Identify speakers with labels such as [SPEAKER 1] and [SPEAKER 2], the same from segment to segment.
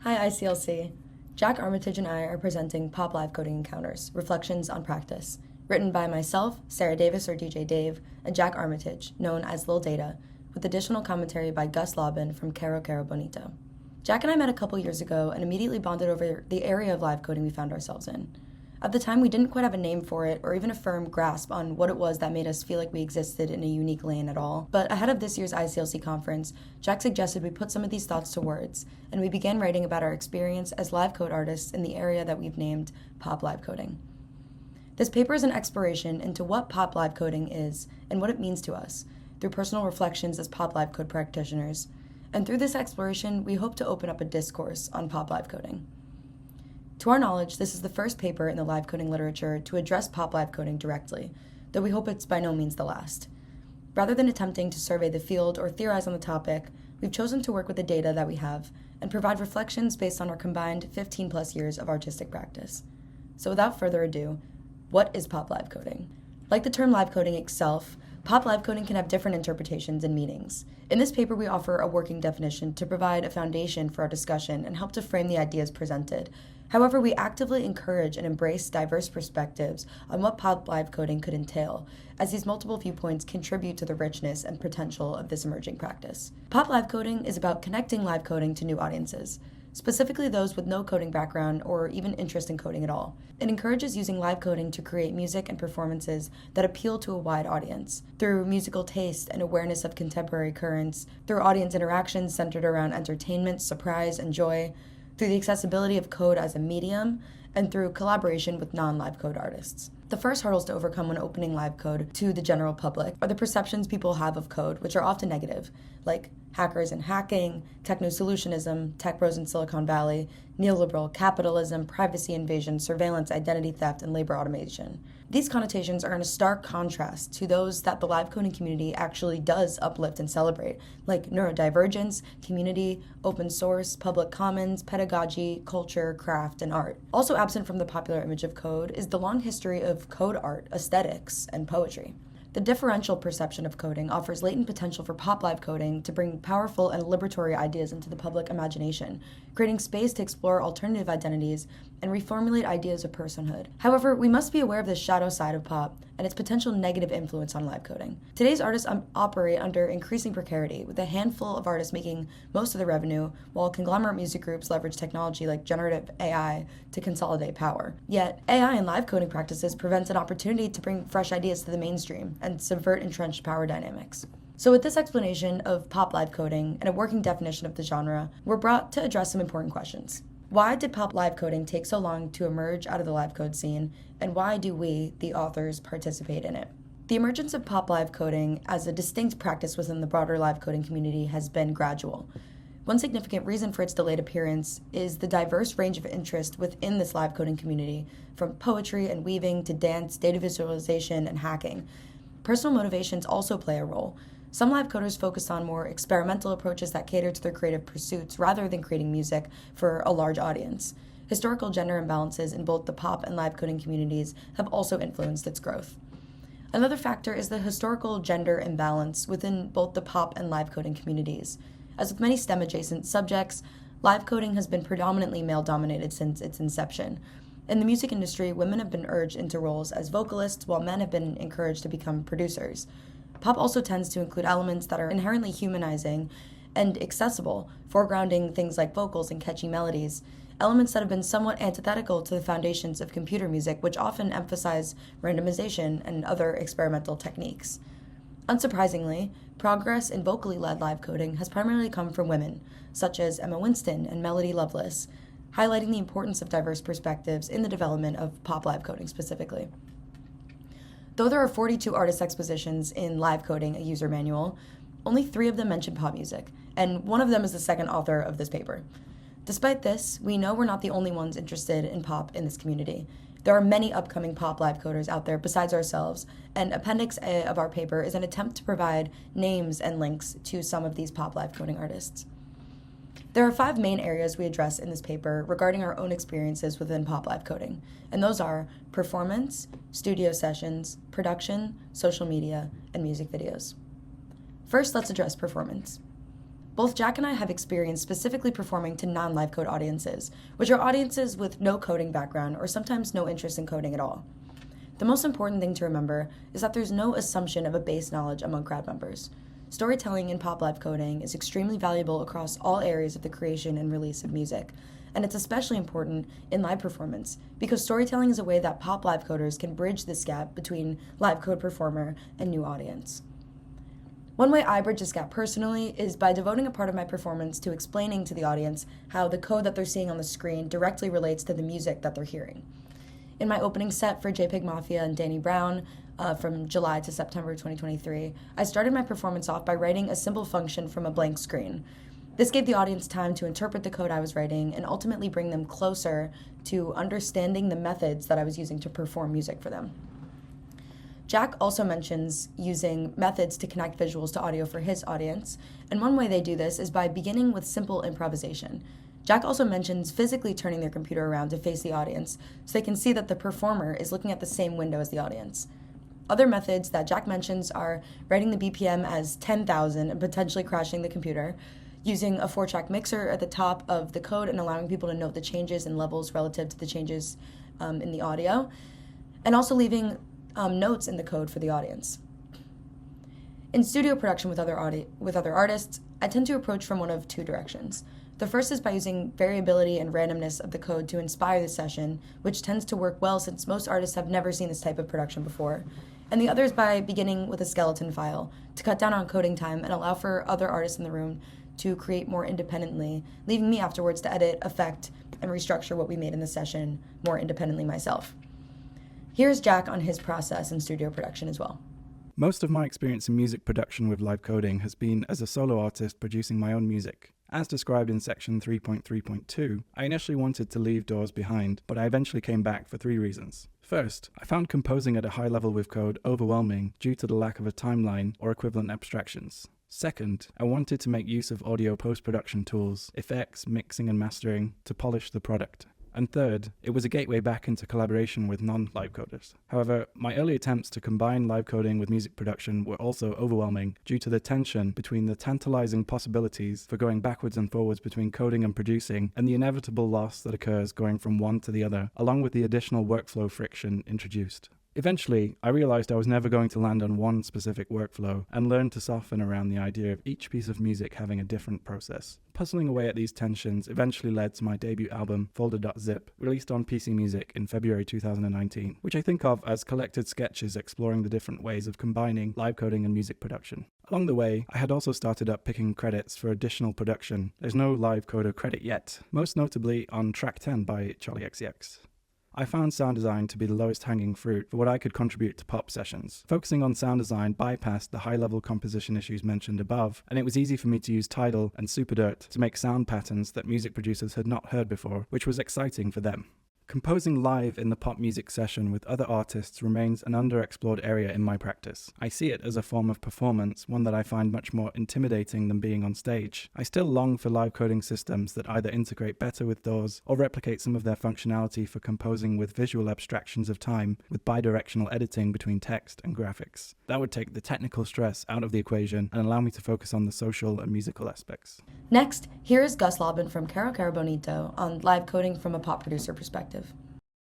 [SPEAKER 1] Hi ICLC. Jack Armitage and I are presenting Pop Live Coding Encounters, Reflections on Practice, written by myself, Sarah Davis or DJ Dave, and Jack Armitage, known as Lil Data, with additional commentary by Gus Lobban from Caro Caro Bonito. Jack and I met a couple years ago and immediately bonded over the area of live coding we found ourselves in. At the time, we didn't quite have a name for it or even a firm grasp on what it was that made us feel like we existed in a unique lane at all. But ahead of this year's ICLC conference, Jack suggested we put some of these thoughts to words, and we began writing about our experience as live code artists in the area that we've named Pop Live Coding. This paper is an exploration into what Pop Live Coding is and what it means to us, through personal reflections as Pop Live Code practitioners. And through this exploration, we hope to open up a discourse on Pop Live Coding. To our knowledge, this is the first paper in the live coding literature to address Pop Live Coding directly, though we hope it's by no means the last. Rather than attempting to survey the field or theorize on the topic, we've chosen to work with the data that we have and provide reflections based on our combined 15+ years of artistic practice. So without further ado, what is Pop Live Coding? Like the term live coding itself, Pop Live Coding can have different interpretations and meanings. In this paper, we offer a working definition to provide a foundation for our discussion and help to frame the ideas presented. However, we actively encourage and embrace diverse perspectives on what Pop Live Coding could entail, as these multiple viewpoints contribute to the richness and potential of this emerging practice. Pop Live Coding is about connecting live coding to new audiences, specifically those with no coding background or even interest in coding at all. It encourages using live coding to create music and performances that appeal to a wide audience, through musical taste and awareness of contemporary currents, through audience interactions centered around entertainment, surprise, and joy, through the accessibility of code as a medium, and through collaboration with non-live code artists. The first hurdles to overcome when opening live code to the general public are the perceptions people have of code, which are often negative, like hackers and hacking, techno-solutionism, tech bros in Silicon Valley, neoliberal capitalism, privacy invasion, surveillance, identity theft, and labor automation. These connotations are in a stark contrast to those that the live coding community actually does uplift and celebrate, like neurodivergence, community, open source, public commons, pedagogy, culture, craft, and art. Also absent from the popular image of code is the long history of code art, aesthetics, and poetry. The differential perception of coding offers latent potential for Pop Live Coding to bring powerful and liberatory ideas into the public imagination, creating space to explore alternative identities and reformulate ideas of personhood. However, we must be aware of the shadow side of pop and its potential negative influence on live coding. Today's artists operate under increasing precarity, with a handful of artists making most of the revenue, while conglomerate music groups leverage technology like generative AI to consolidate power. Yet, AI and live coding practices present an opportunity to bring fresh ideas to the mainstream and subvert entrenched power dynamics. So with this explanation of Pop Live Coding and a working definition of the genre, we're brought to address some important questions. Why did Pop Live Coding take so long to emerge out of the live code scene, and why do we, the authors, participate in it? The emergence of Pop Live Coding as a distinct practice within the broader live coding community has been gradual. One significant reason for its delayed appearance is the diverse range of interest within this live coding community, from poetry and weaving to dance, data visualization, and hacking. Personal motivations also play a role. Some live coders focus on more experimental approaches that cater to their creative pursuits rather than creating music for a large audience. Historical gender imbalances in both the pop and live coding communities have also influenced its growth. Another factor is the historical gender imbalance within both the pop and live coding communities. As with many STEM-adjacent subjects, live coding has been predominantly male-dominated since its inception. In the music industry, women have been urged into roles as vocalists, while men have been encouraged to become producers. Pop also tends to include elements that are inherently humanizing and accessible, foregrounding things like vocals and catchy melodies, elements that have been somewhat antithetical to the foundations of computer music, which often emphasize randomization and other experimental techniques. Unsurprisingly, progress in vocally led live coding has primarily come from women, such as Emma Winston and Melody Loveless, highlighting the importance of diverse perspectives in the development of Pop Live Coding specifically. Though there are 42 artist expositions in Live Coding, a user manual, only 3 of them mention pop music, and one of them is the second author of this paper. Despite this, we know we're not the only ones interested in pop in this community. There are many upcoming Pop Live coders out there besides ourselves, and Appendix A of our paper is an attempt to provide names and links to some of these Pop Live coding artists. There are 5 main areas we address in this paper regarding our own experiences within Pop Live Coding, and those are performance, studio sessions, production, social media, and music videos. First, let's address performance. Both Jack and I have experience specifically performing to non-live code audiences, which are audiences with no coding background or sometimes no interest in coding at all. The most important thing to remember is that there's no assumption of a base knowledge among crowd members. Storytelling in pop live coding is extremely valuable across all areas of the creation and release of music, and it's especially important in live performance because storytelling is a way that pop live coders can bridge this gap between live code performer and new audience. One way I bridge this gap personally is by devoting a part of my performance to explaining to the audience how the code that they're seeing on the screen directly relates to the music that they're hearing. In my opening set for JPEG Mafia and Danny Brown, from July to September 2023, I started my performance off by writing a simple function from a blank screen. This gave the audience time to interpret the code I was writing and ultimately bring them closer to understanding the methods that I was using to perform music for them. Jack also mentions using methods to connect visuals to audio for his audience, and one way they do this is by beginning with simple improvisation. Jack also mentions physically turning their computer around to face the audience so they can see that the performer is looking at the same window as the audience. Other methods that Jack mentions are writing the BPM as 10,000 and potentially crashing the computer, using a 4-track mixer at the top of the code and allowing people to note the changes in levels relative to the changes in the audio, and also leaving notes in the code for the audience. In studio production with other artists, I tend to approach from one of two directions. The first is by using variability and randomness of the code to inspire the session, which tends to work well since most artists have never seen this type of production before. And the other is by beginning with a skeleton file to cut down on coding time and allow for other artists in the room to create more independently, leaving me afterwards to edit, affect, and restructure what we made in the session more independently myself. Here's Jack on his process in studio production as well.
[SPEAKER 2] Most of my experience in music production with live coding has been as a solo artist producing my own music. As described in section 3.3.2, I initially wanted to leave doors behind, but I eventually came back for 3 reasons. First, I found composing at a high level with code overwhelming due to the lack of a timeline or equivalent abstractions. Second, I wanted to make use of audio post-production tools, effects, mixing and mastering to polish the product. And third, it was a gateway back into collaboration with non-live coders. However, my early attempts to combine live coding with music production were also overwhelming due to the tension between the tantalizing possibilities for going backwards and forwards between coding and producing and the inevitable loss that occurs going from one to the other, along with the additional workflow friction introduced. Eventually, I realized I was never going to land on one specific workflow and learned to soften around the idea of each piece of music having a different process. Puzzling away at these tensions eventually led to my debut album, Folder.zip, released on PC Music in February 2019, which I think of as collected sketches exploring the different ways of combining live coding and music production. Along the way, I had also started up picking credits for additional production. There's no live coder credit yet, most notably on track 10 by Charlie XCX. I found sound design to be the lowest hanging fruit for what I could contribute to pop sessions. Focusing on sound design bypassed the high-level composition issues mentioned above, and it was easy for me to use Tidal and Superdirt to make sound patterns that music producers had not heard before, which was exciting for them. Composing live in the pop music session with other artists remains an underexplored area in my practice. I see it as a form of performance, one that I find much more intimidating than being on stage. I still long for live coding systems that either integrate better with DAWs or replicate some of their functionality for composing with visual abstractions of time with bidirectional editing between text and graphics. That would take the technical stress out of the equation and allow me to focus on the social and musical aspects.
[SPEAKER 1] Next, here is Gus Lobban from Caro Caro Bonito on live coding from a pop producer perspective.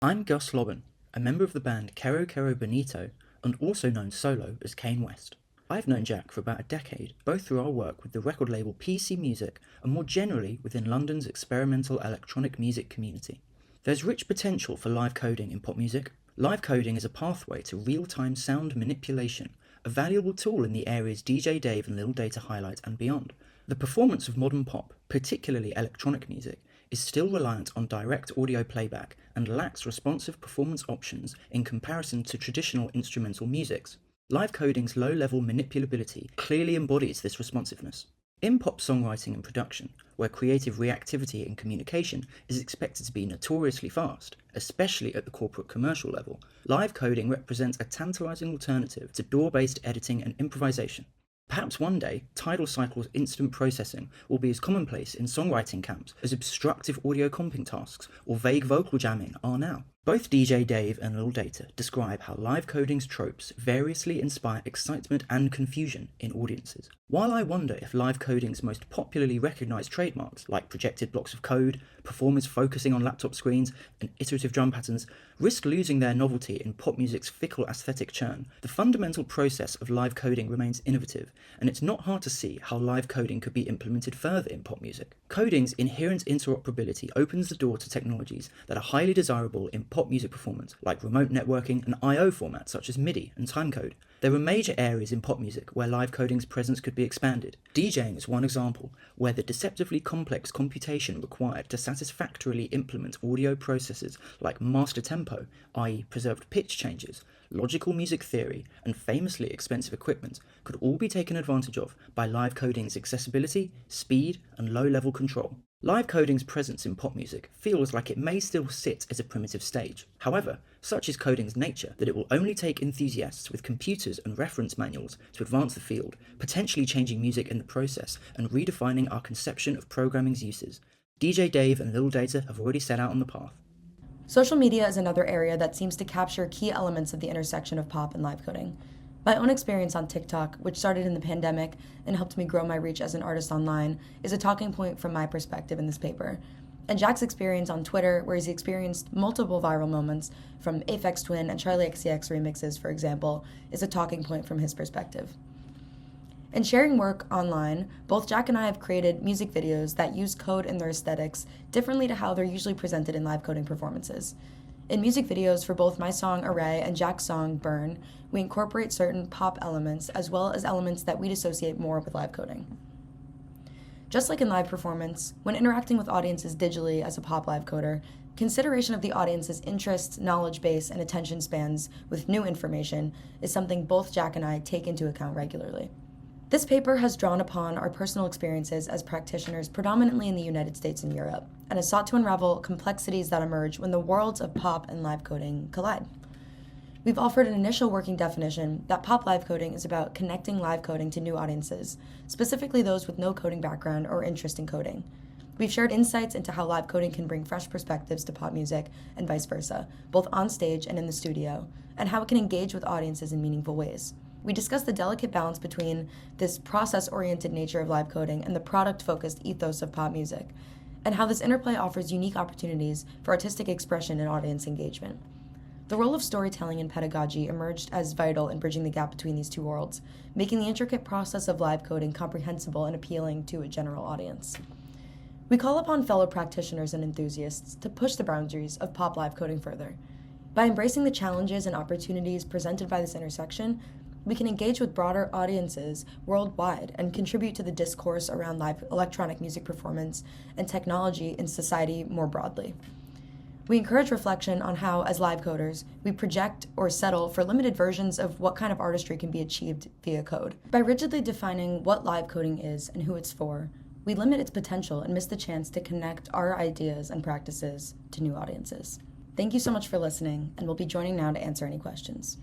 [SPEAKER 3] I'm Gus Lobban, a member of the band Caro Caro Bonito and also known solo as Kane West. I've known Jack for about a decade, both through our work with the record label PC Music and more generally within London's experimental electronic music community. There's rich potential for live coding in pop music. Live coding is a pathway to real-time sound manipulation, a valuable tool in the areas DJ Dave and Lil Data highlight and beyond. The performance of modern pop, particularly electronic music, is still reliant on direct audio playback and lacks responsive performance options in comparison to traditional instrumental musics. Live coding's low-level manipulability clearly embodies this responsiveness. In pop songwriting and production, where creative reactivity and communication is expected to be notoriously fast, especially at the corporate commercial level, live coding represents a tantalizing alternative to DAW-based editing and improvisation. Perhaps one day, Tidal Cycle's instant processing will be as commonplace in songwriting camps as obstructive audio comping tasks or vague vocal jamming are now. Both DJ Dave and Lil Data describe how live coding's tropes variously inspire excitement and confusion in audiences. While I wonder if live coding's most popularly recognised trademarks, like projected blocks of code, performers focusing on laptop screens, and iterative drum patterns, risk losing their novelty in pop music's fickle aesthetic churn, the fundamental process of live coding remains innovative, and it's not hard to see how live coding could be implemented further in pop music. Coding's inherent interoperability opens the door to technologies that are highly desirable in pop music performance, like remote networking and I/O formats such as MIDI and timecode. There are major areas in pop music where live coding's presence could be expanded. DJing is one example, where the deceptively complex computation required to satisfactorily implement audio processes like master tempo, i.e. preserved pitch changes, logical music theory, and famously expensive equipment could all be taken advantage of by live coding's accessibility, speed, and low-level control. Live coding's presence in pop music feels like it may still sit as a primitive stage. However, such is coding's nature that it will only take enthusiasts with computers and reference manuals to advance the field, potentially changing music in the process and redefining our conception of programming's uses. DJ Dave and Lil Data have already set out on the path.
[SPEAKER 1] Social media is another area that seems to capture key elements of the intersection of pop and live coding. My own experience on TikTok, which started in the pandemic and helped me grow my reach as an artist online, is a talking point from my perspective in this paper. And Jack's experience on Twitter, where he's experienced multiple viral moments from Aphex Twin and Charlie XCX remixes, for example, is a talking point from his perspective. In sharing work online, both Jack and I have created music videos that use code and their aesthetics differently to how they're usually presented in live coding performances. In music videos for both my song Array and Jack's song Burn, we incorporate certain pop elements as well as elements that we'd associate more with live coding. Just like in live performance, when interacting with audiences digitally as a pop live coder, consideration of the audience's interests, knowledge base, and attention spans with new information is something both Jack and I take into account regularly. This paper has drawn upon our personal experiences as practitioners predominantly in the United States and Europe, and has sought to unravel complexities that emerge when the worlds of pop and live coding collide. We've offered an initial working definition that pop live coding is about connecting live coding to new audiences, specifically those with no coding background or interest in coding. We've shared insights into how live coding can bring fresh perspectives to pop music and vice versa, both on stage and in the studio, and how it can engage with audiences in meaningful ways. We discuss the delicate balance between this process-oriented nature of live coding and the product-focused ethos of pop music, and how this interplay offers unique opportunities for artistic expression and audience engagement. The role of storytelling and pedagogy emerged as vital in bridging the gap between these two worlds, making the intricate process of live coding comprehensible and appealing to a general audience. We call upon fellow practitioners and enthusiasts to push the boundaries of pop live coding further. By embracing the challenges and opportunities presented by this intersection, we can engage with broader audiences worldwide and contribute to the discourse around live electronic music performance and technology in society more broadly. We encourage reflection on how, as live coders, we project or settle for limited versions of what kind of artistry can be achieved via code. By rigidly defining what live coding is and who it's for, we limit its potential and miss the chance to connect our ideas and practices to new audiences. Thank you so much for listening, and we'll be joining now to answer any questions.